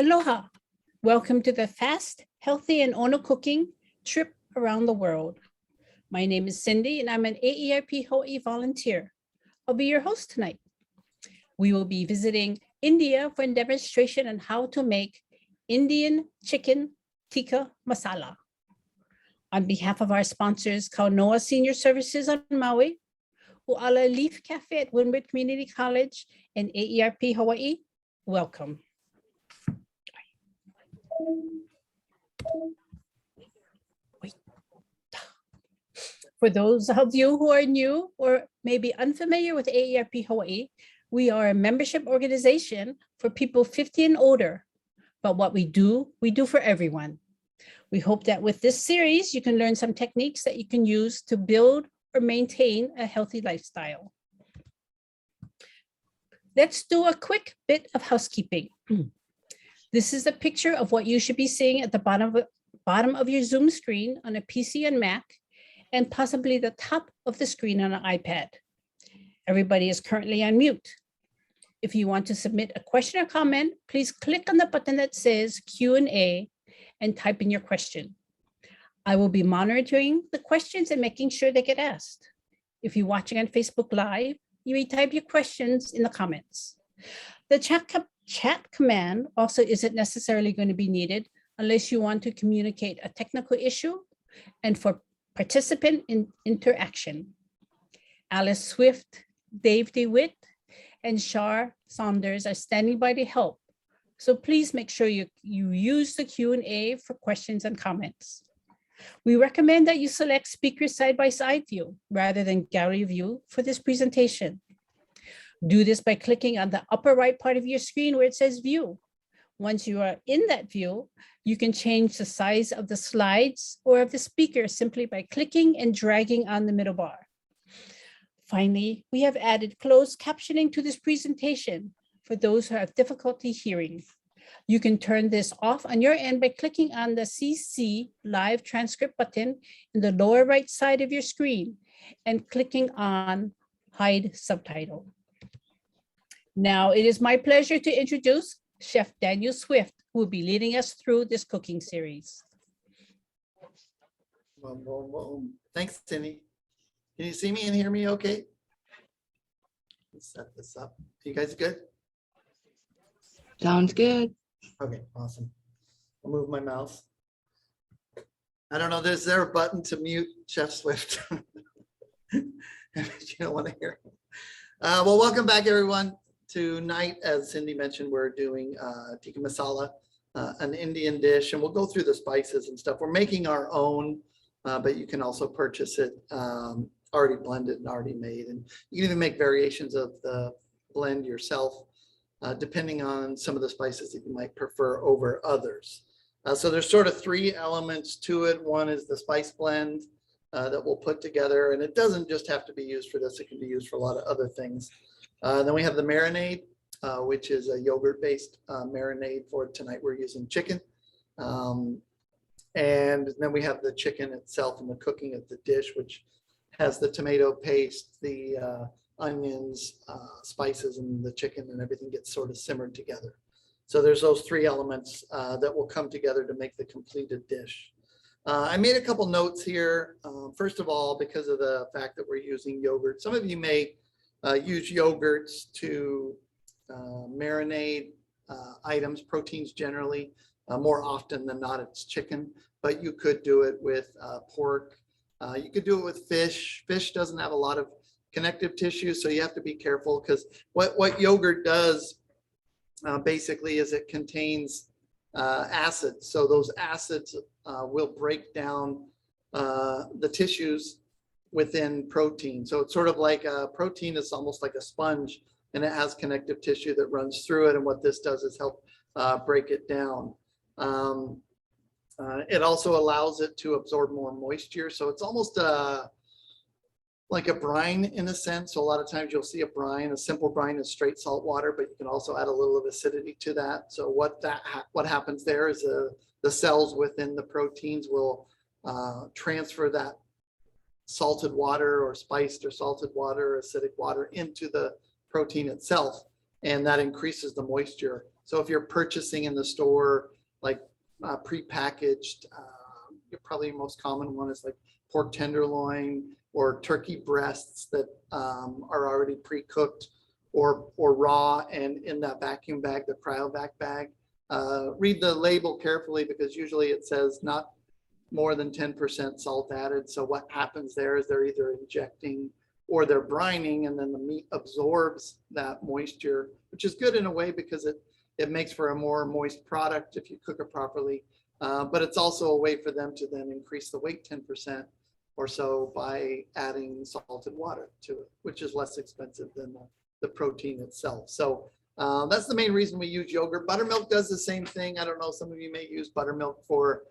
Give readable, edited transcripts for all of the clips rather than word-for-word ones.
Aloha. Welcome to the Fast, Healthy, and Ono Cooking trip around the world. My name is Cindy, and I'm an AARP Hawaii volunteer. I'll be your host tonight. We will be visiting India for a demonstration on how to make Indian chicken Tikka Masala. On behalf of our sponsors, Kaunoa Senior Services on Maui, U'ala Leaf Cafe at Windward Community College, and AARP Hawaii, welcome. For those of you who are new or maybe unfamiliar with AARP Hawaii, we are a membership organization for people 50 and older. But what we do for everyone. We hope that with this series, you can learn some techniques that you can use to build or maintain a healthy lifestyle. Let's do a quick bit of housekeeping. This is a picture of what you should be seeing at the bottom of your Zoom screen on a PC and Mac, and possibly the top of the screen on an iPad. Everybody is currently on mute. If you want to submit a question or comment, please click on the button that says Q&A and type in your question. I will be monitoring the questions and making sure they get asked. If you're watching on Facebook Live, you may type your questions in the comments. The chat command also isn't necessarily going to be needed unless you want to communicate a technical issue and for participant interaction. Alice Swift, Dave DeWitt, and Shar Saunders are standing by to help. So please make sure you use the Q&A for questions and comments. We recommend that you select speaker side-by-side view rather than gallery view for this presentation. Do this by clicking on the upper right part of your screen where it says view. Once you are in that view, you can change the size of the slides or of the speaker simply by clicking and dragging on the middle bar. Finally, we have added closed captioning to this presentation for those who have difficulty hearing. You can turn this off on your end by clicking on the CC Live Transcript button in the lower right side of your screen and clicking on Hide Subtitle. Now, it is my pleasure to introduce Chef Daniel Swift, who will be leading us through this cooking series. Thanks, Cindy. Can you see me and hear me okay? Let's set this up. You guys good? Sounds good. Okay, awesome. I'll move my mouse. I don't know, is there a button to mute Chef Swift? You don't want to hear. Well, welcome back, everyone. Tonight, as Cindy mentioned, we're doing Tikka Masala, an Indian dish, and we'll go through the spices and stuff. We're making our own, but you can also purchase it already blended and already made. And you can even make variations of the blend yourself, depending on some of the spices that you might prefer over others. So there's sort of three elements to it. One is the spice blend that we'll put together, and it doesn't just have to be used for this. It can be used for a lot of other things. Then we have the marinade, which is a yogurt-based marinade. For tonight, we're using chicken. And then we have the chicken itself and the cooking of the dish, which has the tomato paste, the onions, spices, and the chicken, and everything gets sort of simmered together. So there's those three elements that will come together to make the completed dish. I made a couple notes here. First of all, because of the fact that we're using yogurt, some of you may use yogurts to marinate items, proteins generally. More often than not, it's chicken, but you could do it with pork. You could do it with fish. Fish doesn't have a lot of connective tissue, so you have to be careful, because what yogurt does basically is it contains acids. So those acids will break down the tissues within protein. So it's sort of like protein is almost like a sponge, and it has connective tissue that runs through it. And what this does is help break it down. It also allows it to absorb more moisture. So it's almost like a brine in a sense. So a lot of times you'll see a brine. A simple brine is straight salt water, but you can also add a little of acidity to that. So what happens there is the cells within the proteins will transfer that salted water or spiced or salted water or acidic water into the protein itself, and that increases the moisture. So if you're purchasing in the store, like prepackaged, your probably most common one is like pork tenderloin or turkey breasts that are already pre-cooked or raw and in that vacuum bag, the cryovac bag. Read the label carefully because usually it says not more than 10% salt added. So what happens there is they're either injecting or they're brining, and then the meat absorbs that moisture, which is good in a way because it makes for a more moist product if you cook it properly. But it's also a way for them to then increase the weight 10% or so by adding salted water to it, which is less expensive than the protein itself. So that's the main reason we use yogurt. Buttermilk does the same thing. I don't know, some of you may use buttermilk for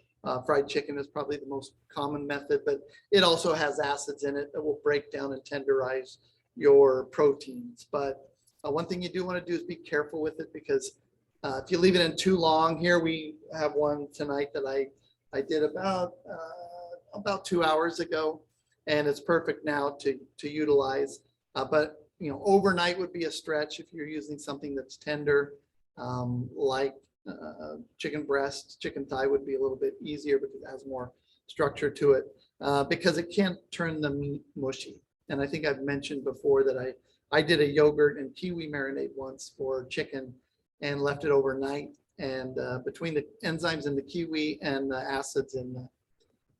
fried chicken is probably the most common method, but it also has acids in it that will break down and tenderize your proteins. But one thing you do want to do is be careful with it because if you leave it in too long, here we have one tonight that I did about 2 hours ago, and it's perfect now to utilize. But overnight would be a stretch if you're using something that's tender, like chicken breast. Chicken thigh would be a little bit easier because it has more structure to it, because it can't turn the meat mushy. And I think I've mentioned before that I did a yogurt and kiwi marinade once for chicken and left it overnight. And between the enzymes in the kiwi and the acids in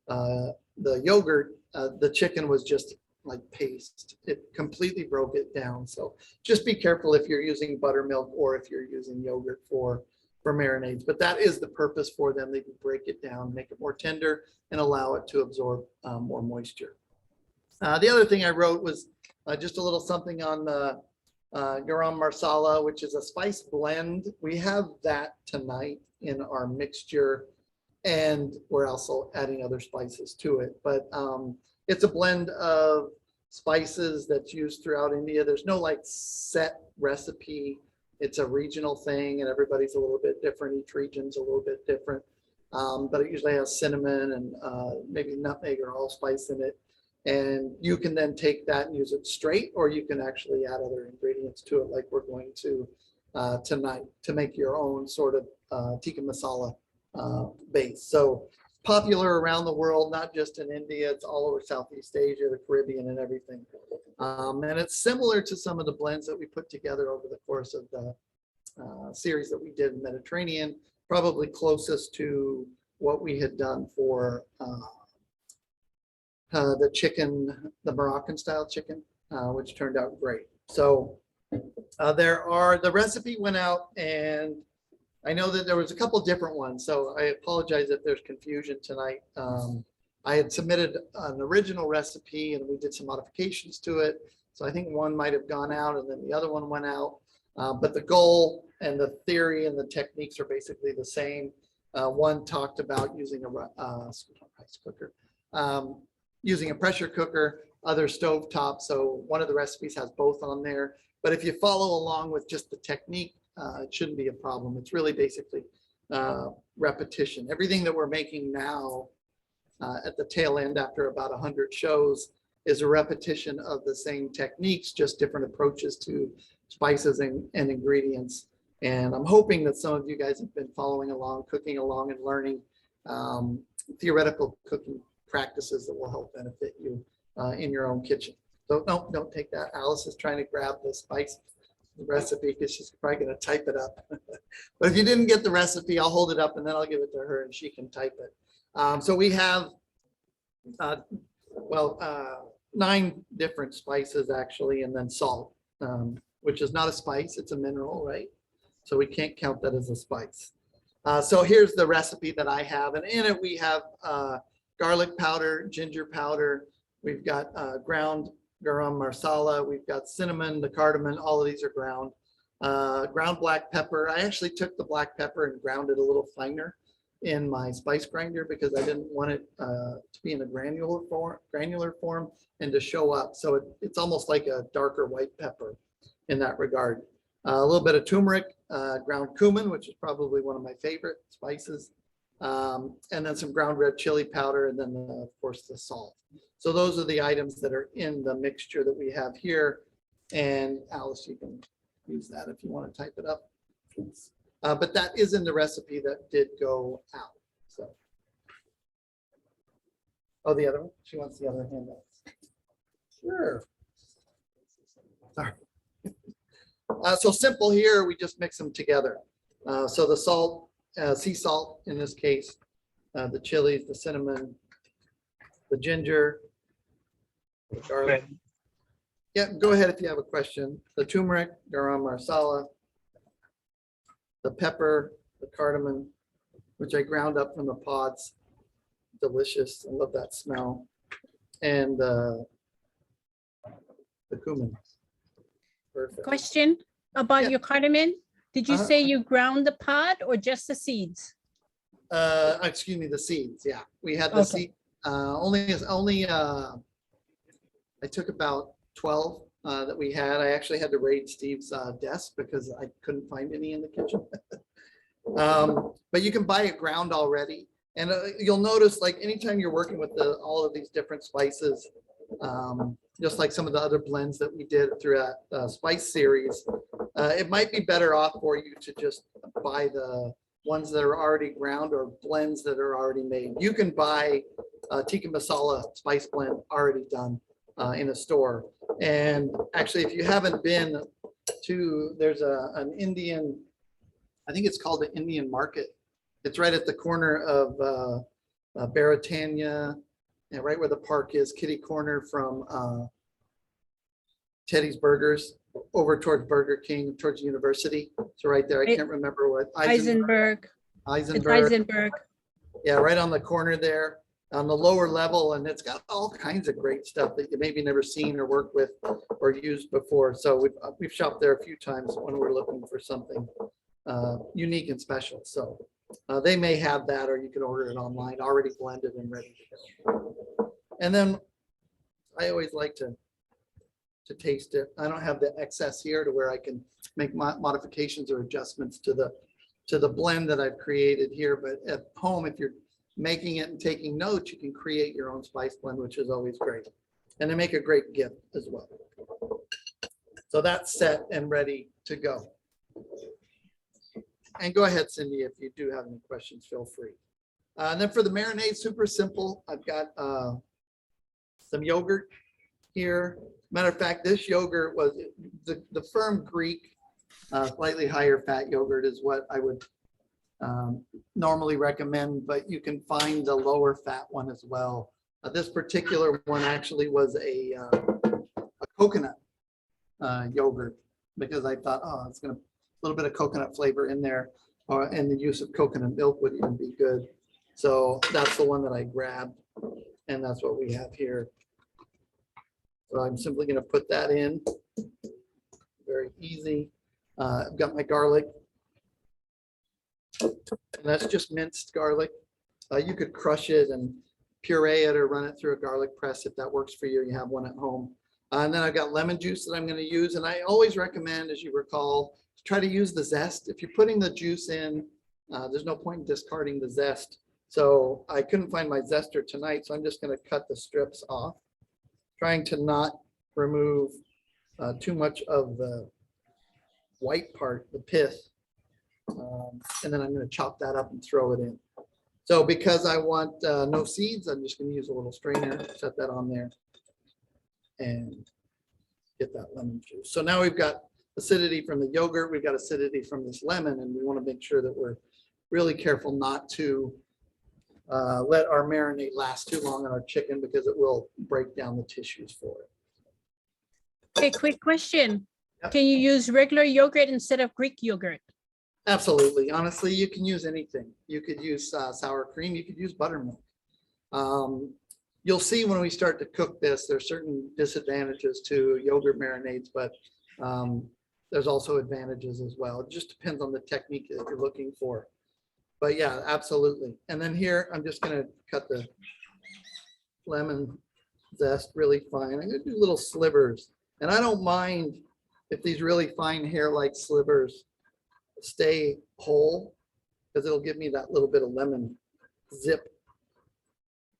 the yogurt, the chicken was just like paste. It completely broke it down. So just be careful if you're using buttermilk or if you're using yogurt for marinades. But that is the purpose for them. They can break it down, make it more tender, and allow it to absorb more moisture. The other thing I wrote was just a little something on the garam masala, which is a spice blend. We have that tonight in our mixture, and we're also adding other spices to it. But it's a blend of spices that's used throughout India. There's no like set recipe. It's a regional thing, and everybody's a little bit different. Each region's a little bit different. But it usually has cinnamon and maybe nutmeg or allspice in it. And you can then take that and use it straight, or you can actually add other ingredients to it, like we're going to tonight, to make your own sort of Tikka Masala base. So popular around the world, not just in India, it's all over Southeast Asia, the Caribbean, and everything. And it's similar to some of the blends that we put together over the course of the series that we did in Mediterranean, probably closest to what we had done for the chicken, the Moroccan style chicken, which turned out great. So the recipe went out, and I know that there was a couple different ones, so I apologize if there's confusion tonight. I had submitted an original recipe and we did some modifications to it. So I think one might have gone out and then the other one went out. But the goal and the theory and the techniques are basically the same. One talked about using a rice cooker, using a pressure cooker, other stovetop. So one of the recipes has both on there. But if you follow along with just the technique, it shouldn't be a problem. It's really basically repetition. Everything that we're making now at the tail end after about 100 shows is a repetition of the same techniques, just different approaches to spices and ingredients. And I'm hoping that some of you guys have been following along, cooking along, and learning theoretical cooking practices that will help benefit you in your own kitchen. So don't take that. Alice is trying to grab the spice recipe because she's probably going to type it up. But if you didn't get the recipe, I'll hold it up and then I'll give it to her and she can type it. So we have 9 different spices actually, and then salt, which is not a spice, it's a mineral, right? So we can't count that as a spice. So here's the recipe that I have, and in it we have garlic powder, ginger powder, we've got ground garam masala, we've got cinnamon, the cardamom, all of these are ground. Ground black pepper. I actually took the black pepper and ground it a little finer in my spice grinder because I didn't want it to be in a granular form and to show up. So it's almost like a darker white pepper in that regard. A little bit of turmeric, ground cumin, which is probably one of my favorite spices, and then some ground red chili powder, and then of course the salt. So those are the items that are in the mixture that we have here. And Alice, you can use that if you want to type it up. But that is in the recipe that did go out. So, oh, the other one? She wants the other handout. Sure. Sorry. So simple here, we just mix them together. So the salt, sea salt in this case, the chilies, the cinnamon, the ginger, the garlic. Yeah, go ahead if you have a question. The turmeric, garam masala, the pepper, the cardamom, which I ground up from the pods. Delicious. I love that smell. And the cumin. Perfect. Question about Yeah. your cardamom. Did you say you ground the pod or just the seeds? Excuse me, the seeds. Yeah, we had the seed. Only I took about 12 that we had. I actually had to raid Steve's desk because I couldn't find any in the kitchen. But you can buy it ground already. And you'll notice, like, anytime you're working with all of these different spices, just like some of the other blends that we did through that spice series, it might be better off for you to just buy the ones that are already ground or blends that are already made. You can buy Tikka Masala spice blend already done in a store. And actually, if you haven't been to, there's an Indian, I think it's called the Indian Market. It's right at the corner of Baratania, and right where the park is, kitty corner from Teddy's Burgers over towards Burger King, towards University. So right there, I can't remember what. Eisenberg. Yeah, right on the corner there on the lower level. And it's got all kinds of great stuff that you maybe never seen or worked with or used before. So we've shopped there a few times when we're looking for something unique and special. So they may have that, or you can order it online, already blended and ready to go. And then I always like to taste it. I don't have the excess here to where I can make modifications or adjustments to the blend that I've created here. But at home, if you're making it and taking notes, you can create your own spice blend, which is always great. And they make a great gift as well. So that's set and ready to go. And go ahead, Cindy, if you do have any questions, feel free. And then for the marinade, super simple. I've got some yogurt here. Matter of fact, this yogurt was the firm Greek, slightly higher fat yogurt is what I would normally recommend, but you can find the lower fat one as well. This particular one actually was a coconut yogurt, because I thought, oh, it's going to a little bit of coconut flavor in there, and the use of coconut milk would even be good. So that's the one that I grabbed, and that's what we have here. So I'm simply going to put that in. Very easy. I've got my garlic, and that's just minced garlic. You could crush it and puree it or run it through a garlic press if that works for you. You have one at home. And then I've got lemon juice that I'm going to use. And I always recommend, as you recall, to try to use the zest. If you're putting the juice in, there's no point in discarding the zest. So I couldn't find my zester tonight, so I'm just going to cut the strips off, trying to not remove too much of the white part, the pith. And then I'm going to chop that up and throw it in. So because I want no seeds, I'm just going to use a little strainer, set that on there, and get that lemon juice. So now we've got acidity from the yogurt, we've got acidity from this lemon, and we want to make sure that we're really careful not to let our marinade last too long on our chicken, because it will break down the tissues for it. Okay, quick question. Yep. Can you use regular yogurt instead of Greek yogurt? Absolutely. Honestly, you can use anything. You could use sour cream. You could use buttermilk. You'll see when we start to cook this, there's certain disadvantages to yogurt marinades, but there's also advantages as well. It just depends on the technique that you're looking for. But yeah, absolutely. And then here, I'm just going to cut the lemon zest really fine. I'm going to do little slivers. And I don't mind if these really fine hair-like slivers stay whole, because it'll give me that little bit of lemon zip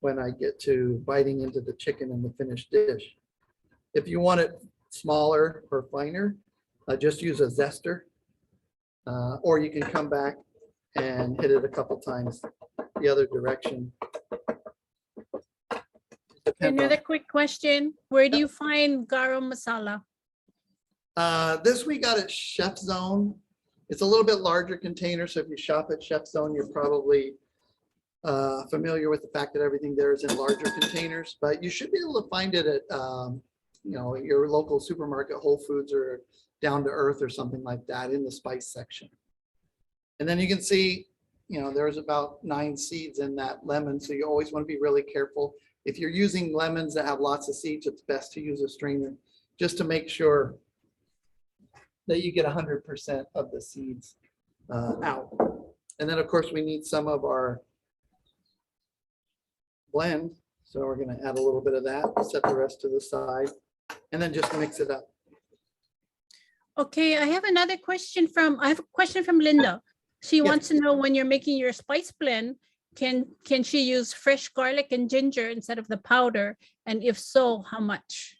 when I get to biting into the chicken in the finished dish. If you want it smaller or finer, just use a zester or you can come back and hit it a couple times the other direction. Another quick question. Where do you find garam masala? This we got at Chef Zone. It's a little bit larger container, so if you shop at Chef Zone, you're probably familiar with the fact that everything there is in larger containers, but you should be able to find it at your local supermarket, Whole Foods or Down to Earth or something like that in the spice section. And then you can see, there's about 9 seeds in that lemon, so you always want to be really careful. If you're using lemons that have lots of seeds, it's best to use a strainer just to make sure that you get 100% of the seeds out. And then of course we need some of our blend. So we're going to add a little bit of that, set the rest to the side, and then just mix it up. Okay, I have a question from Linda. She wants to know, when you're making your spice blend, can she use fresh garlic and ginger instead of the powder? And if so, how much?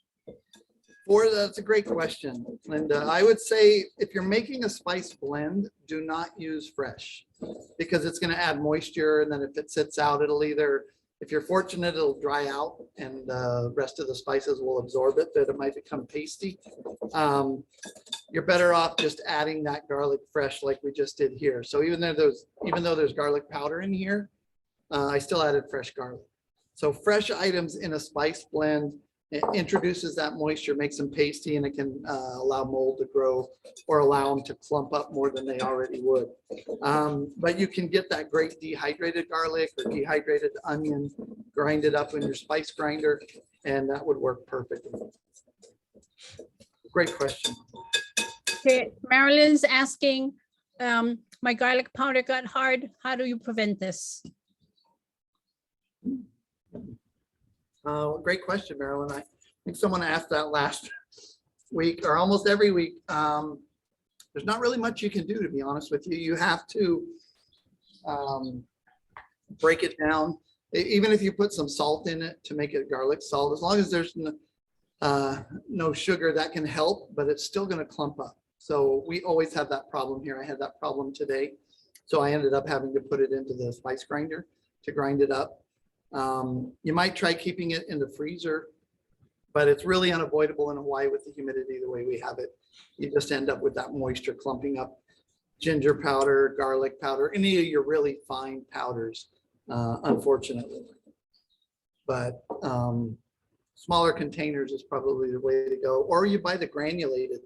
That's a great question, Linda. I would say if you're making a spice blend, do not use fresh because it's going to add moisture. And then if it sits out, it'll either, if you're fortunate, it'll dry out and the rest of the spices will absorb it, that it might become pasty. You're better off just adding that garlic fresh like we just did here. So even though there's garlic powder in here, I still added fresh garlic. So fresh items in a spice blend, it introduces that moisture, makes them pasty, and it can allow mold to grow or allow them to clump up more than they already would. But you can get that great dehydrated garlic or dehydrated onion, grind it up in your spice grinder, and that would work perfectly. Great question. Okay, Marilyn's asking, my garlic powder got hard. How do you prevent this? Great question, Marilyn. I think someone asked that last week or almost every week. There's not really much you can do, to be honest with you. You have to break it down. Even if you put some salt in it to make it garlic salt, as long as there's no sugar, that can help, but it's still going to clump up. So we always have that problem here. I had that problem today. So I ended up having to put it into the spice grinder to grind it up. You might try keeping it in the freezer, but it's really unavoidable in Hawaii with the humidity the way we have it. You just end up with that moisture clumping up ginger powder, garlic powder, any of your really fine powders, unfortunately. But smaller containers is probably the way to go. Or you buy the granulated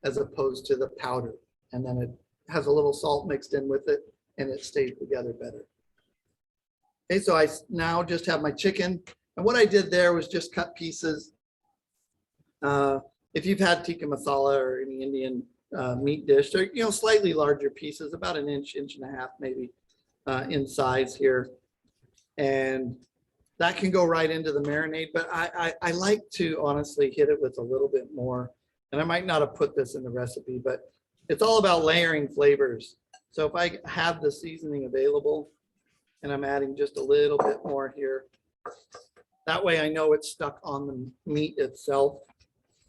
as opposed to the powder, and then it has a little salt mixed in with it and it stays together better. Okay, so I now just have my chicken, and what I did there was just cut pieces. If you've had tikka masala or any Indian meat dish, they're slightly larger pieces, about an inch, inch and a half maybe in size here, and that can go right into the marinade. But I like to honestly hit it with a little bit more, and I might not have put this in the recipe, but it's all about layering flavors. So if I have the seasoning available, and I'm adding just a little bit more here. That way I know it's stuck on the meat itself,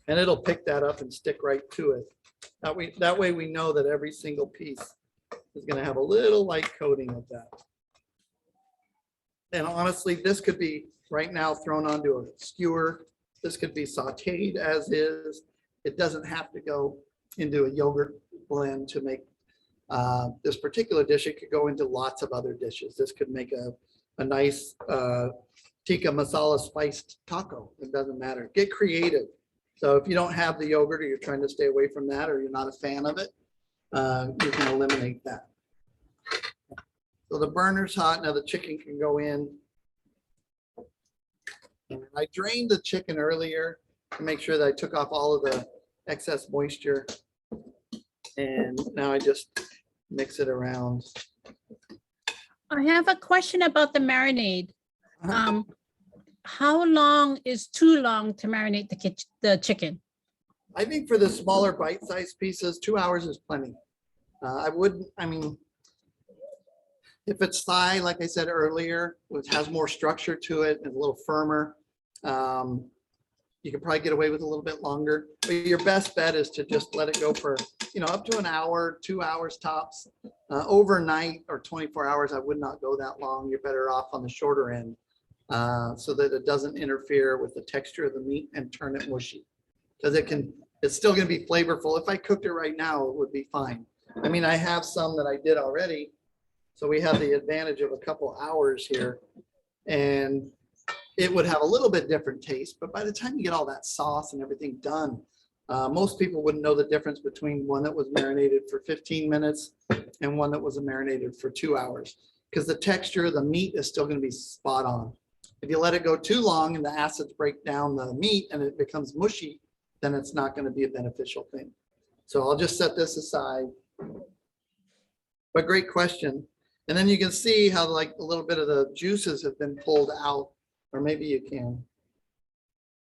and it'll pick that up and stick right to it. That way we know that every single piece is going to have a little light coating of that. And honestly, this could be right now thrown onto a skewer. This could be sauteed as is. It doesn't have to go into a yogurt blend to make this particular dish. It could go into lots of other dishes. This could make a nice tikka masala spiced taco. It doesn't matter. Get creative. So if you don't have the yogurt, or you're trying to stay away from that, or you're not a fan of it, you can eliminate that. So the burner's hot. Now the chicken can go in. And I drained the chicken earlier to make sure that I took off all of the excess moisture. And now I just mix it around. I have a question about the marinade. How long is too long to marinate the chicken? I think for the smaller bite-sized pieces, 2 hours is plenty. If it's thigh, like I said earlier, which has more structure to it and a little firmer, you can probably get away with a little bit longer. But your best bet is to just let it go for up to an hour, 2 hours tops. Overnight or 24 hours, I would not go that long. You're better off on the shorter end so that it doesn't interfere with the texture of the meat and turn it mushy. Because it's still going to be flavorful. If I cooked it right now, it would be fine. I mean, I have some that I did already. So we have the advantage of a couple hours here. And it would have a little bit different taste. But by the time you get all that sauce and everything done, most people wouldn't know the difference between one that was marinated for 15 minutes and one that was marinated for 2 hours. Because the texture of the meat is still going to be spot on. If you let it go too long and the acids break down the meat and it becomes mushy, then it's not going to be a beneficial thing. So I'll just set this aside. But great question. And then you can see how like a little bit of the juices have been pulled out, or maybe you can,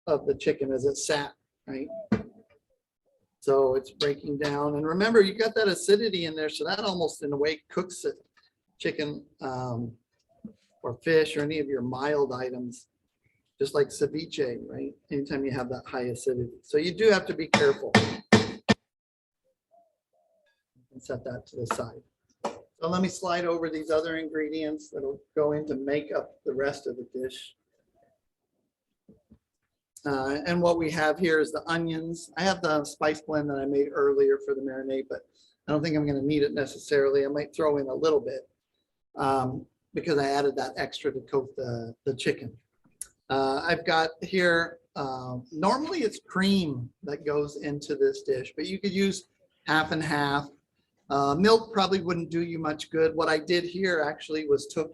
of the chicken as it sat, right? So it's breaking down. And remember, you got that acidity in there, so that almost in a way cooks it. Chicken or fish or any of your mild items, just like ceviche, right? Anytime you have that high acidity. So you do have to be careful. And set that to the side. So let me slide over these other ingredients that'll go in to make up the rest of the dish. And what we have here is the onions. I have the spice blend that I made earlier for the marinade, but I don't think I'm going to need it necessarily. I might throw in a little bit because I added that extra to coat the chicken. I've got here, normally it's cream that goes into this dish, but you could use half and half. Milk probably wouldn't do you much good. What I did here actually was took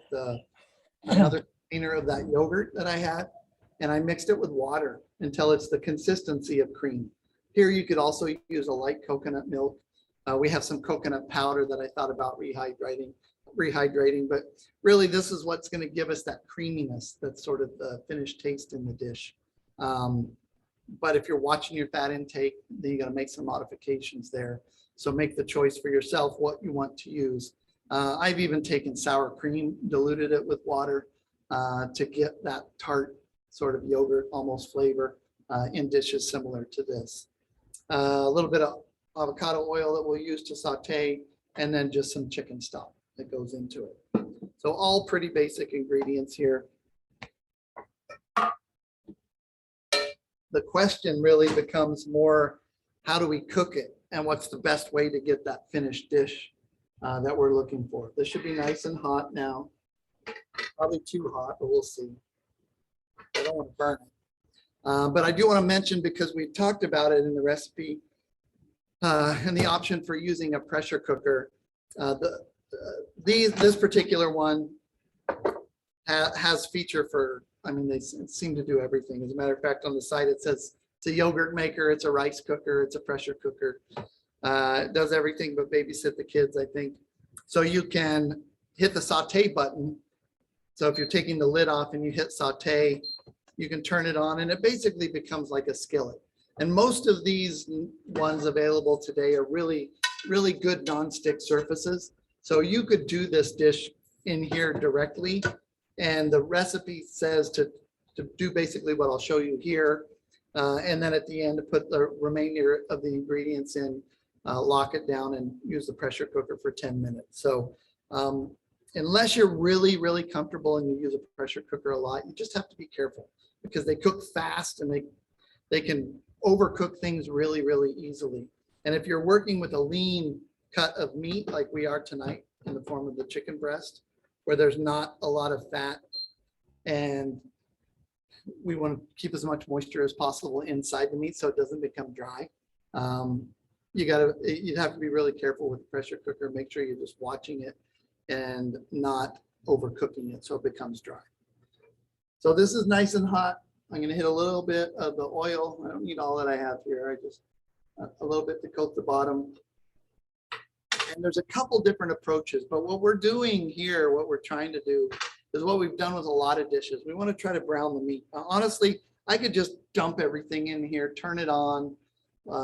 another container of that yogurt that I had, and I mixed it with water until it's the consistency of cream. Here you could also use a light coconut milk. We have some coconut powder that I thought about rehydrating, but really this is what's going to give us that creaminess, that's sort of the finished taste in the dish. But if you're watching your fat intake, then you got to make some modifications there. So make the choice for yourself what you want to use. I've even taken sour cream, diluted it with water to get that tart sort of yogurt almost flavor in dishes similar to this. A little bit of avocado oil that we'll use to saute, and then just some chicken stock that goes into it. So all pretty basic ingredients here. The question really becomes more, how do we cook it? And what's the best way to get that finished dish that we're looking for? This should be nice and hot now. Probably too hot, but we'll see. I don't want to burn it. But I do want to mention, because we talked about it in the recipe and the option for using a pressure cooker. This particular one has feature for, I mean, they seem to do everything. As a matter of fact, on the side it says it's a yogurt maker, it's a rice cooker, it's a pressure cooker. It does everything but babysit the kids, I think. So you can hit the saute button. So if you're taking the lid off and you hit saute, you can turn it on and it basically becomes like a skillet. And most of these ones available today are really, really good nonstick surfaces. So you could do this dish in here directly. And the recipe says to do basically what I'll show you here. And then at the end to put the remainder of the ingredients in, lock it down and use the pressure cooker for 10 minutes. So unless you're really, really comfortable and you use a pressure cooker a lot, you just have to be careful because they cook fast and they can overcook things really, really easily. And if you're working with a lean cut of meat like we are tonight in the form of the chicken breast, where there's not a lot of fat and we want to keep as much moisture as possible inside the meat so it doesn't become dry. You'd have to be really careful with the pressure cooker. Make sure you're just watching it and not overcooking it so it becomes dry. So this is nice and hot. I'm going to hit a little bit of the oil. I don't need all that I have here. I just a little bit to coat the bottom. And there's a couple different approaches, but what we're doing here, what we're trying to do is what we've done with a lot of dishes. We want to try to brown the meat. Honestly, I could just dump everything in here, turn it on,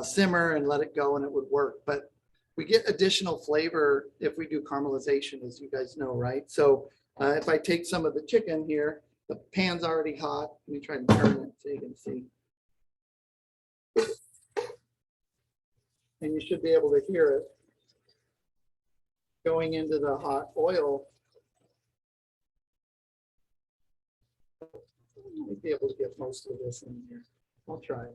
simmer and let it go and it would work. But we get additional flavor if we do caramelization, as you guys know, right? So if I take some of the chicken here, the pan's already hot. Let me try and turn it so you can see. and you should be able to hear it going into the hot oil. Might be able to get most of this in here. I'll try.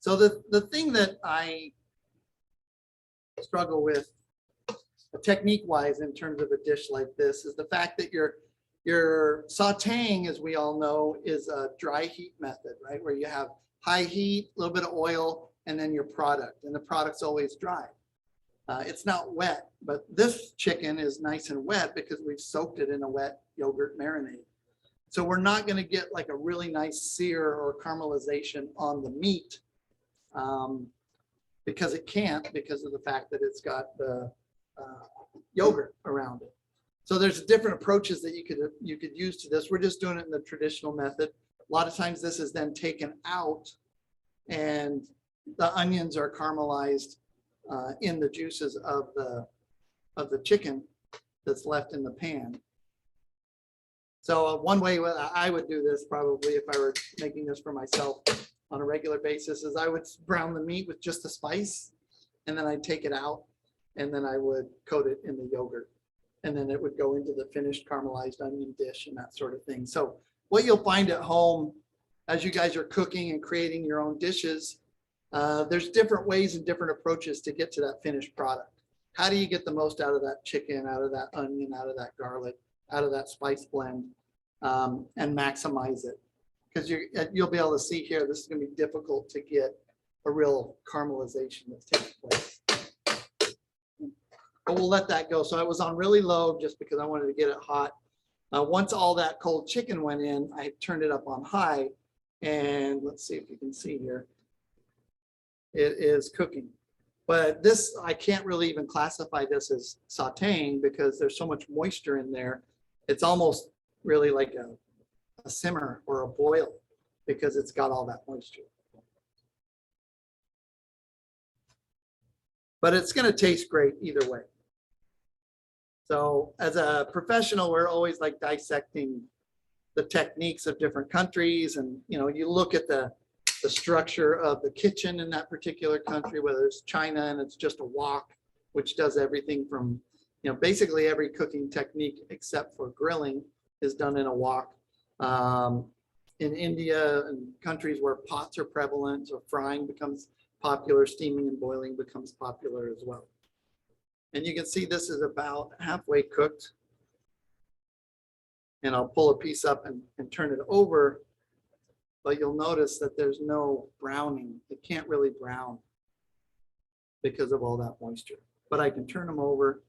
So the thing that I struggle with technique wise in terms of a dish like this is the fact that your sauteing, as we all know, is a dry heat method, right? Where you have high heat, a little bit of oil, and then your product, and the product's always dry. It's not wet, but this chicken is nice and wet because we've soaked it in a wet yogurt marinade. So we're not going to get like a really nice sear or caramelization on the meat because it can't, because of the fact that it's got the yogurt around it. So there's different approaches that you could use to this. We're just doing it in the traditional method. A lot of times this is then taken out and the onions are caramelized in the juices of the chicken that's left in the pan. So one way I would do this probably if I were making this for myself on a regular basis is I would brown the meat with just the spice, and then I'd take it out, and then I would coat it in the yogurt, and then it would go into the finished caramelized onion dish and that sort of thing. So what you'll find at home as you guys are cooking and creating your own dishes, there's different ways and different approaches to get to that finished product. How do you get the most out of that chicken, out of that onion, out of that garlic, out of that spice blend, and maximize it? Because you'll be able to see here, this is going to be difficult to get a real caramelization that's taking place. But we'll let that go. So I was on really low just because I wanted to get it hot. Once all that cold chicken went in, I turned it up on high, and let's see if you can see here. It is cooking. But this, I can't really even classify this as sauteing because there's so much moisture in there. It's almost really like a simmer or a boil because it's got all that moisture. But it's going to taste great either way. So as a professional, we're always like dissecting the techniques of different countries. And, you know, you look at the structure of the kitchen in that particular country, whether it's China and it's just a wok, which does everything from, you know, basically every cooking technique except for grilling is done in a wok. In India and countries where pots are prevalent, so frying becomes popular, steaming and boiling becomes popular as well. And you can see this is about halfway cooked. And I'll pull a piece up and turn it over, but you'll notice that there's no browning. It can't really brown because of all that moisture. But I can turn them over.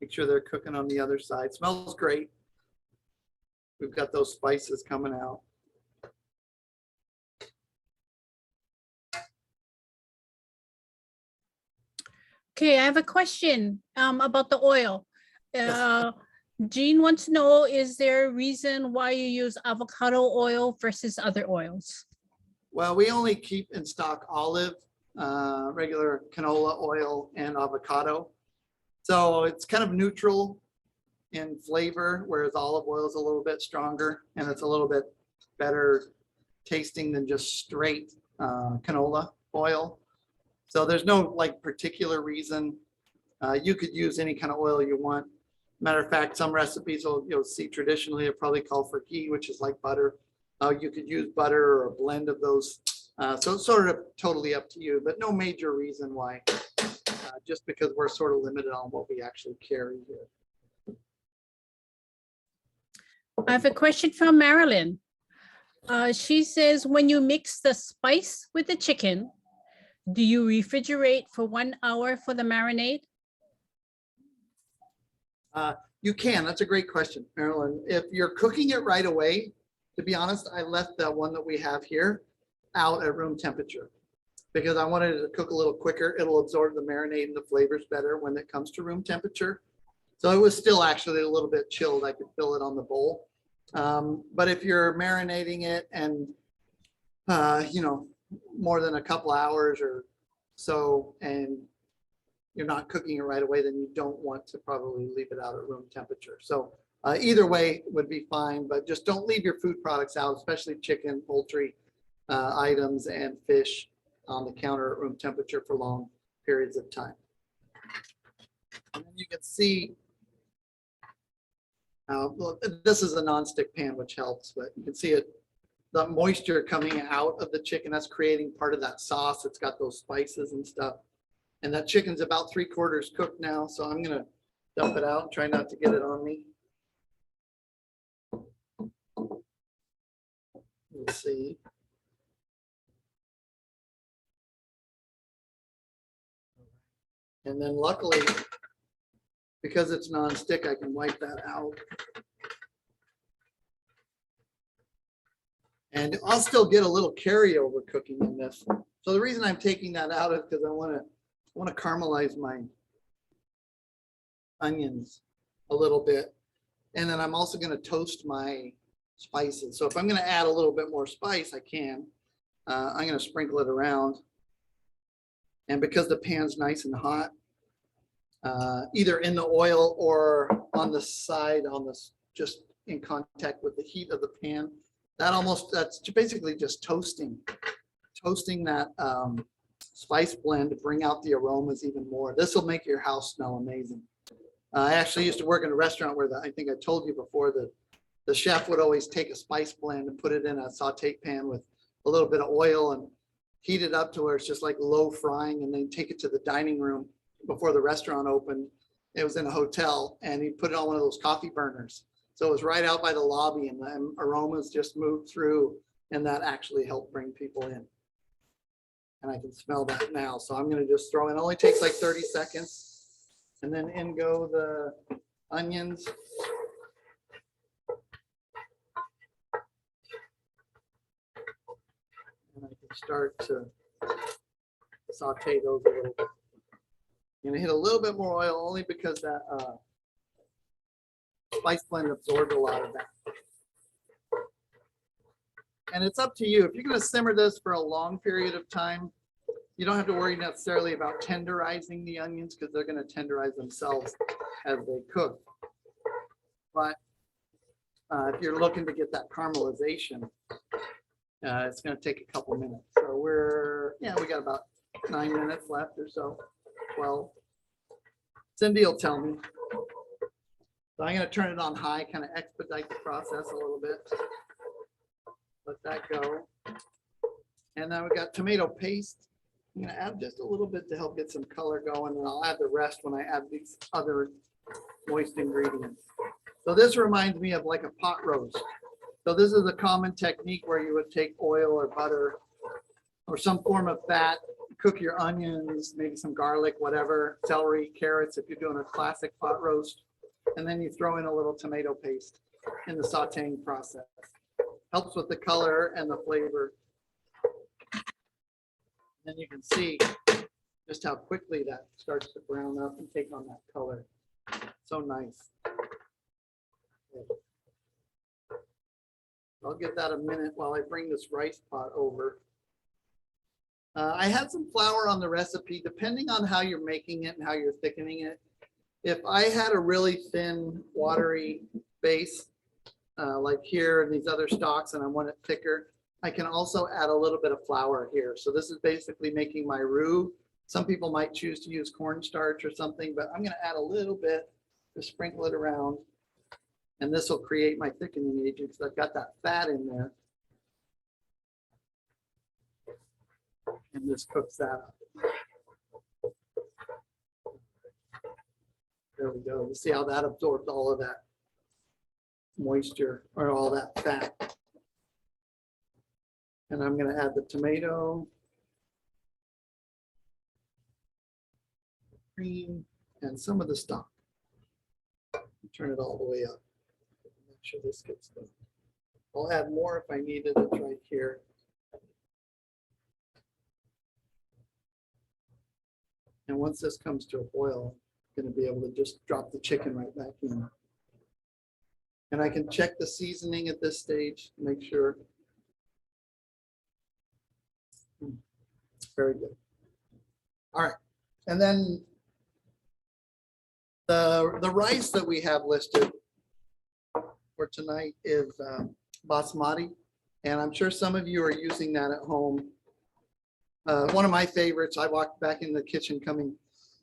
Make sure they're cooking on the other side. Smells great. We've got those spices coming out. Okay, I have a question about the oil. Yes. Jean wants to know, is there a reason why you use avocado oil versus other oils? Well, we only keep in stock olive, regular canola oil, and avocado. So it's kind of neutral in flavor, whereas olive oil is a little bit stronger and it's a little bit better tasting than just straight canola oil. So there's no like particular reason. You could use any kind of oil you want. Matter of fact, some recipes you'll see traditionally are probably called for ghee, which is like butter. You could use butter or a blend of those. So it's sort of totally up to you, but no major reason why, just because we're sort of limited on what we actually carry here. I have a question from Marilyn. She says, when you mix the spice with the chicken, do you refrigerate for 1 hour for the marinade? You can. That's a great question, Marilyn. If you're cooking it right away, to be honest, I left the one that we have here out at room temperature because I wanted it to cook a little quicker. It'll absorb the marinade and the flavors better when it comes to room temperature. So it was still actually a little bit chilled. I could fill it on the bowl. But if you're marinating it and, you know, more than a couple hours or so, and you're not cooking it right away, then you don't want to probably leave it out at room temperature. So Either way would be fine, but just don't leave your food products out, especially chicken, poultry items, and fish on the counter at room temperature for long periods of time. And then you can see, this is a nonstick pan, which helps, but you can see it, the moisture coming out of the chicken, that's creating part of that sauce. It's got those spices and stuff. And that chicken's about 3/4 cooked now, so I'm gonna dump it out and try not to get it on me. Let's see. And then luckily, because it's non-stick, I can wipe that out. And I'll still get a little carryover cooking in this. So the reason I'm taking that out is because I want to caramelize my onions a little bit. And then I'm also going to toast my spices. So if I'm going to add a little bit more spice, I can. I'm going to sprinkle it around. And because the pan's nice and hot, either in the oil or on the side, on this, just in contact with the heat of the pan, that's basically just toasting that spice blend to bring out the aromas even more. This will make your house smell amazing. I actually used to work in a restaurant where I think I told you before that the chef would always take a spice blend and put it in a saute pan with a little bit of oil and heat it up to where it's just like low frying, and then take it to the dining room before the restaurant opened. It was in a hotel, and he put it on one of those coffee burners. So it was right out by the lobby, and the aromas just moved through, and that actually helped bring people in. And I can smell that now. So I'm going to just throw in, it only takes like 30 seconds. And then in go the onions. And I can start to saute those a little bit. I'm going to hit a little bit more oil only because that spice blend absorbed a lot of that. And it's up to you. If you're going to simmer this for a long period of time, you don't have to worry necessarily about tenderizing the onions because they're going to tenderize themselves as they cook. But if you're looking to get that caramelization, it's going to take a couple minutes. So we got about 9 minutes left or so, 12. Cindy will tell me. So I'm going to turn it on high, kind of expedite the process a little bit. Let that go. And then we've got tomato paste. I'm going to add just a little bit to help get some color going, and I'll add the rest when I add these other moist ingredients. So this reminds me of like a pot roast. So this is a common technique where you would take oil or butter or some form of fat, cook your onions, maybe some garlic, whatever, celery, carrots, if you're doing a classic pot roast, and then you throw in a little tomato paste in the sauteing process. Helps with the color and the flavor. Then you can see just how quickly that starts to brown up and take on that color. So nice. I'll give that a minute while I bring this rice pot over. I had some flour on the recipe, depending on how you're making it and how you're thickening it. If I had a really thin, watery base, like here and these other stocks, and I want it thicker, I can also add a little bit of flour here. So this is basically making my roux. Some people might choose to use cornstarch or something, but I'm going to add a little bit to sprinkle it around. And this will create my thickening agent because I've got that fat in there. And this cooks that up. There we go. You see how that absorbed all of that moisture or all that fat. And I'm going to add the tomato, cream, and some of the stock. Turn it all the way up. Make sure this gets done. I'll add more if I need it. It's right here. And once this comes to a boil, I'm going to be able to just drop the chicken right back in. And I can check the seasoning at this stage to make sure. Very good. All right. And then the rice that we have listed, for tonight is basmati. And I'm sure some of you are using that at home. One of my favorites, I walked back in the kitchen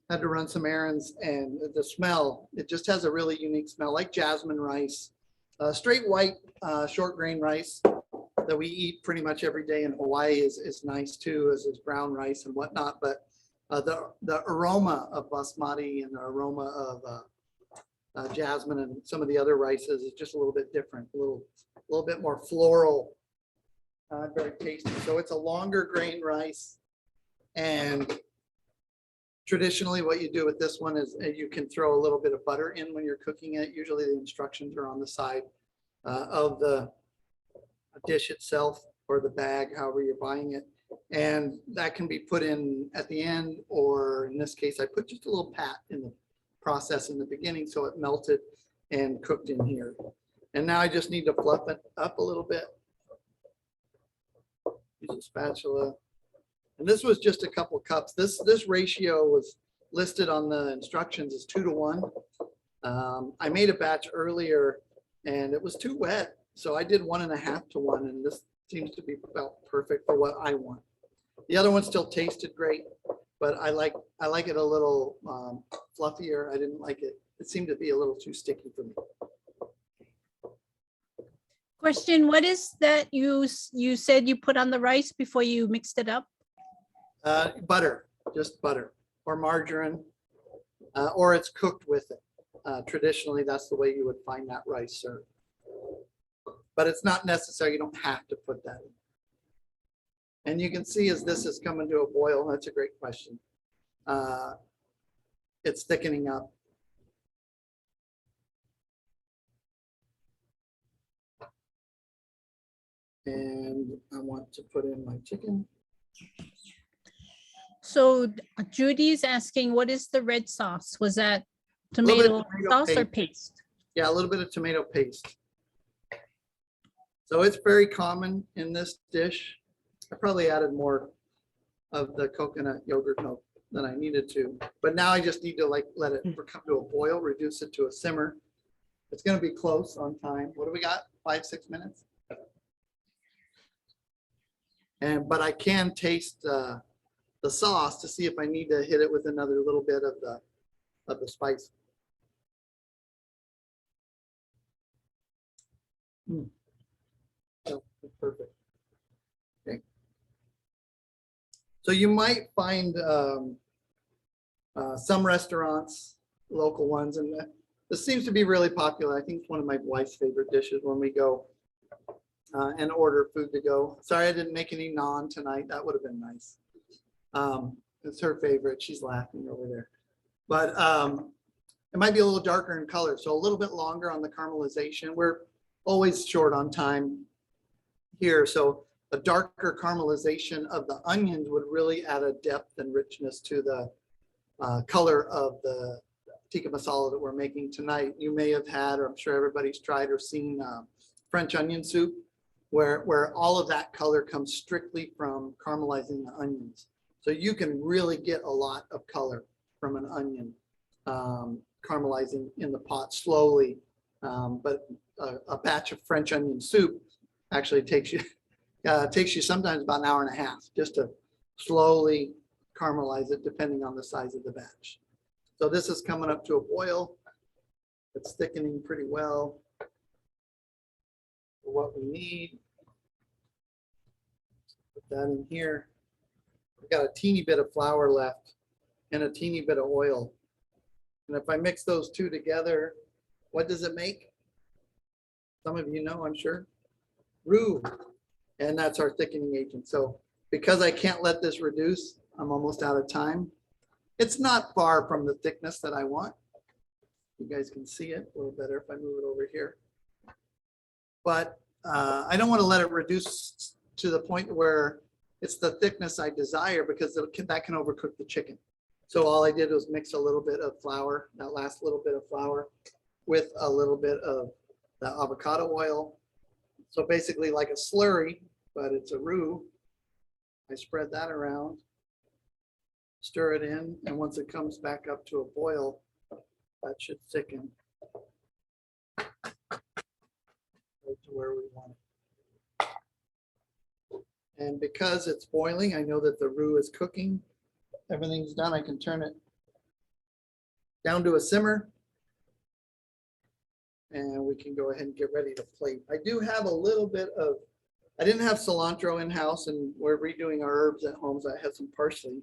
had to run some errands, and the smell, it just has a really unique smell, like jasmine rice. Straight white, short grain rice that we eat pretty much every day in Hawaii is nice too, as is brown rice and whatnot. But the aroma of basmati and the aroma of jasmine and some of the other rices is just a little bit different, a little bit more floral, very tasty. So it's a longer grain rice, and traditionally what you do with this one is you can throw a little bit of butter in when you're cooking it. Usually the instructions are on the side of the dish itself or the bag, however you're buying it. And that can be put in at the end, or in this case, I put just a little pat in the process in the beginning so it melted and cooked in here. And now I just need to fluff it up a little bit. Use a spatula. And this was just a couple cups. This ratio was listed on the instructions as 2 to 1. I made a batch earlier and it was too wet, so I did 1.5 to 1, and this seems to be about perfect for what I want. The other one still tasted great, but I like it a little fluffier. I didn't like it. It seemed to be a little too sticky for me. Question, what is that you said you put on the rice before you mixed it up? Butter, just butter, or margarine, or it's cooked with it. Traditionally, that's the way you would find that rice served. But it's not necessary. You don't have to put that in. And you can see as this is coming to a boil, that's a great question. It's thickening up. And I want to put in my chicken. So Judy's asking, what is the red sauce? Was that tomato sauce or paste? Yeah, a little bit of tomato paste. So it's very common in this dish. I probably added more of the coconut yogurt milk than I needed to, but now I just need to let it come to a boil, reduce it to a simmer. It's going to be close on time. What do we got? 5-6 minutes. But I can taste the sauce to see if I need to hit it with another little bit of the spice. Oh, that's perfect. Okay. So you might find some restaurants, local ones, and this seems to be really popular. I think it's one of my wife's favorite dishes when we go and order food to go. Sorry, I didn't make any naan tonight. That would have been nice. It's her favorite. She's laughing over there. But it might be a little darker in color, so a little bit longer on the caramelization. We're always short on time here, so a darker caramelization of the onions would really add a depth and richness to the color of the tikka masala that we're making tonight. You may have had, or I'm sure everybody's tried or seen French onion soup, where all of that color comes strictly from caramelizing the onions. So you can really get a lot of color from an onion caramelizing in the pot slowly. But a batch of French onion soup actually takes you sometimes about an hour and a half just to slowly caramelize it, depending on the size of the batch. So this is coming up to a boil. It's thickening pretty well for what we need. Put that in here. We've got a teeny bit of flour left and a teeny bit of oil. And if I mix those two together, what does it make? Some of you know, I'm sure. Roux. And that's our thickening agent. So because I can't let this reduce, I'm almost out of time. It's not far from the thickness that I want. You guys can see it a little better if I move it over here. But I don't want to let it reduce to the point where it's the thickness I desire, because that can overcook the chicken. So all I did was mix a little bit of flour, that last little bit of flour, with a little bit of the avocado oil. So basically like a slurry, but it's a roux. I spread that around, stir it in, and once it comes back up to a boil, that should thicken. right to where we want it. And because it's boiling, I know that the roux is cooking. Everything's done. I can turn it down to a simmer. And we can go ahead and get ready to plate. I do have a little bit of, I didn't have cilantro in-house, and we're redoing our herbs at home, so I had some parsley.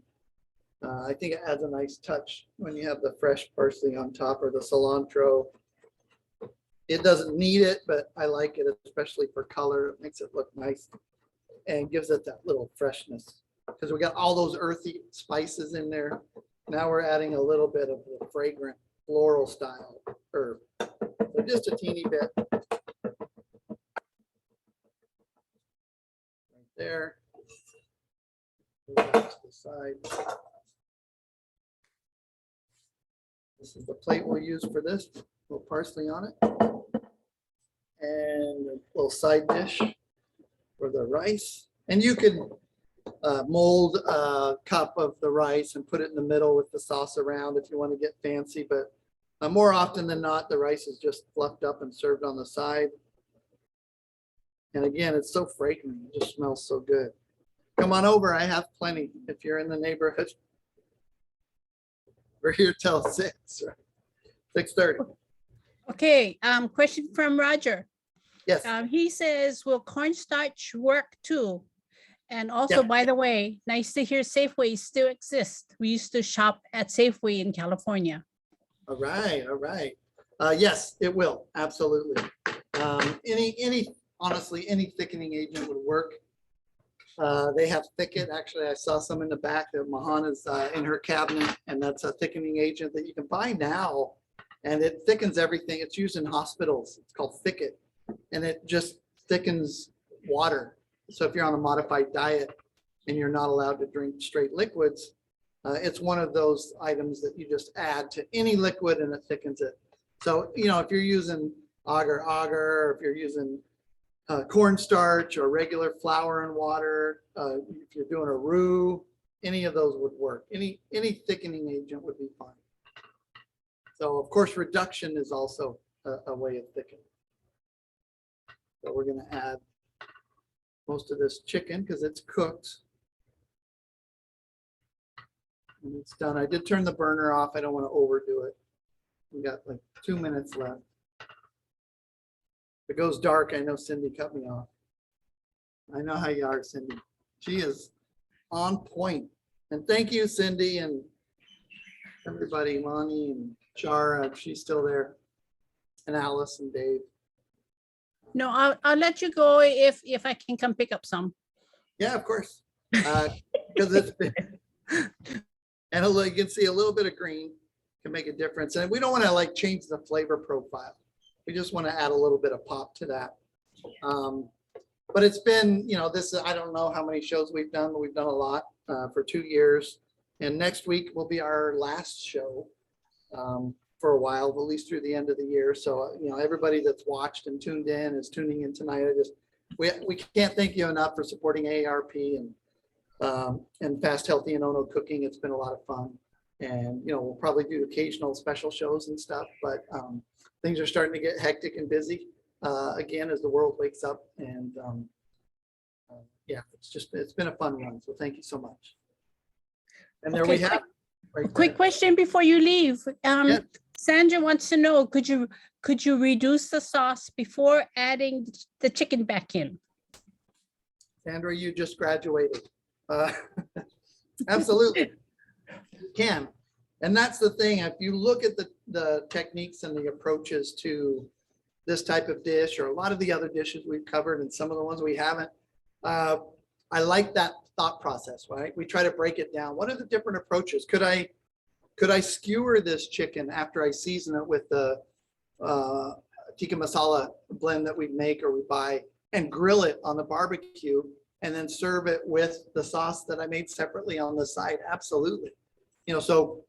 I think it adds a nice touch when you have the fresh parsley on top or the cilantro. It doesn't need it, but I like it, especially for color. It makes it look nice and gives it that little freshness, because we got all those earthy spices in there. Now we're adding a little bit of the fragrant floral style herb. So just a teeny bit. Right there. Move that to the side. This is the plate we'll use for this. A little parsley on it. And a little side dish for the rice. And you can mold a cup of the rice and put it in the middle with the sauce around if you want to get fancy. But more often than not, the rice is just fluffed up and served on the side. And again, it's so fragrant. It just smells so good. Come on over. I have plenty if you're in the neighborhood. We're here till 6:30. Okay, question from Roger. Yes. He says, will cornstarch work too? And also, Yeah. by the way, nice to hear Safeway still exists. We used to shop at Safeway in California. All right, all right. Yes, it will, absolutely. Honestly, any thickening agent would work. They have thicket. Actually, I saw some in the back of Mahana's in her cabinet, and that's a thickening agent that you can buy now, and it thickens everything. It's used in hospitals. It's called thicket, and it just thickens water. So if you're on a modified diet and you're not allowed to drink straight liquids, it's one of those items that you just add to any liquid and it thickens it. So, you know, if you're using agar, or if you're using cornstarch or regular flour and water, if you're doing a roux, any of those would work. Any thickening agent would be fine. So of course, reduction is also a way of thickening. So we're going to add most of this chicken because it's cooked. And it's done. I did turn the burner off. I don't want to overdo it. We got like 2 minutes left. If it goes dark, I know Cindy cut me off. I know how you are, Cindy. She is on point. And thank you, Cindy, and everybody, Lonnie and Chara, she's still there, and Alice and Dave. No, I'll let you go if I can come pick up some. Yeah, of course. Because it's been, and you can see a little bit of green can make a difference. And we don't want to like change the flavor profile. We just want to add a little bit of pop to that. But it's been, you know, this, I don't know how many shows we've done, but we've done a lot for 2 years. And next week will be our last show for a while, at least through the end of the year. So, you know, everybody that's watched and tuned in is tuning in tonight. We can't thank you enough for supporting AARP and Fast, Healthy, and Ono Cooking. It's been a lot of fun. And, you know, we'll probably do occasional special shows and stuff, but things are starting to get hectic and busy again as the world wakes up. And yeah, it's been a fun run. So thank you so much. And there we have. Right, quick question before you leave. Yeah. Sandra wants to know, could you reduce the sauce before adding the chicken back in? Sandra, you just graduated. Absolutely. You can. And that's the thing. If you look at the techniques and the approaches to this type of dish, or a lot of the other dishes we've covered and some of the ones we haven't, I like that thought process, right? We try to break it down. What are the different approaches? Could I skewer this chicken after I season it with the Tikka Masala blend that we make or we buy, and grill it on the barbecue and then serve it with the sauce that I made separately on the side? Absolutely. You know, so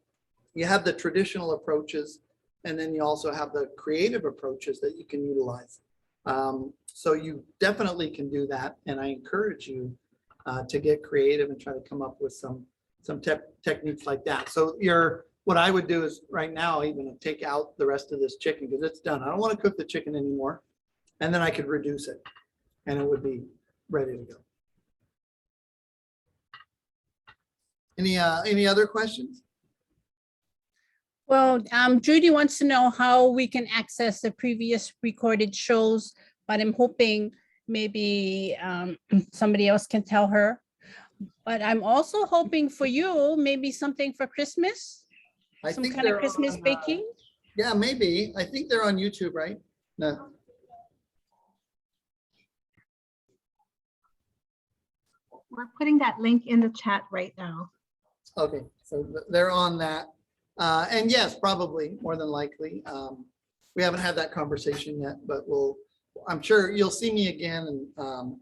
you have the traditional approaches, and then you also have the creative approaches that you can utilize. So you definitely can do that. And I encourage you to get creative and try to come up with some techniques like that. So what I would do is right now, even take out the rest of this chicken because it's done. I don't want to cook the chicken anymore. and then I could reduce it and it would be ready to go. Any other questions? Well, Judy wants to know how we can access the previous recorded shows, but I'm hoping maybe somebody else can tell her. But I'm also hoping for you, maybe something for Christmas, I some think kind of they're Christmas on, baking. yeah, maybe. I think they're on YouTube, right? No. We're putting that link in the chat right now. Okay, so they're on that. And yes, probably, more than likely. We haven't had that conversation yet, but I'm sure you'll see me again. And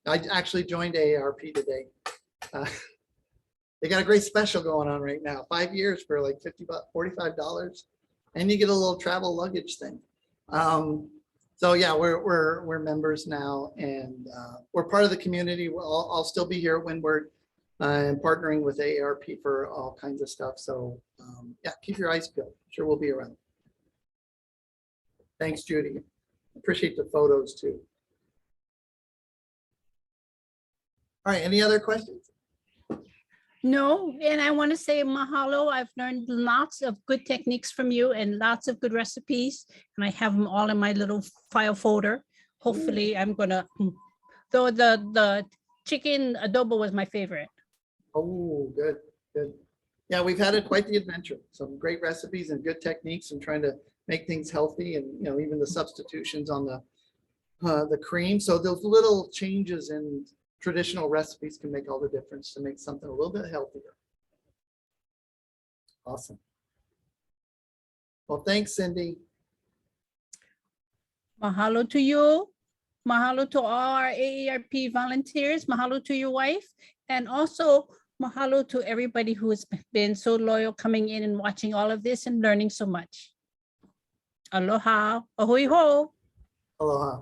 I actually joined AARP today. They got a great special going on right now. 5 years for like $45, and you get a little travel luggage thing. So yeah, we're members now, and we're part of the community. I'll still be here at Windward and partnering with AARP for all kinds of stuff. So yeah, keep your eyes peeled. Sure, we'll be around. Thanks, Judy. Appreciate the photos too. All right, any other questions? No, and I want to say mahalo. I've learned lots of good techniques from you and lots of good recipes, and I have them all in my little file folder. Hopefully, I'm gonna. Though the chicken adobo was my favorite. Oh, good, good. Yeah, we've had quite the adventure. Some great recipes and good techniques and trying to make things healthy, and even the substitutions on the cream. So those little changes in traditional recipes can make all the difference to make something a little bit healthier. Awesome. Well, thanks, Cindy. Mahalo to you. Mahalo to all our AARP volunteers. Mahalo to your wife. And also mahalo to everybody who has been so loyal coming in and watching all of this and learning so much. Aloha. Ahui ho. Aloha.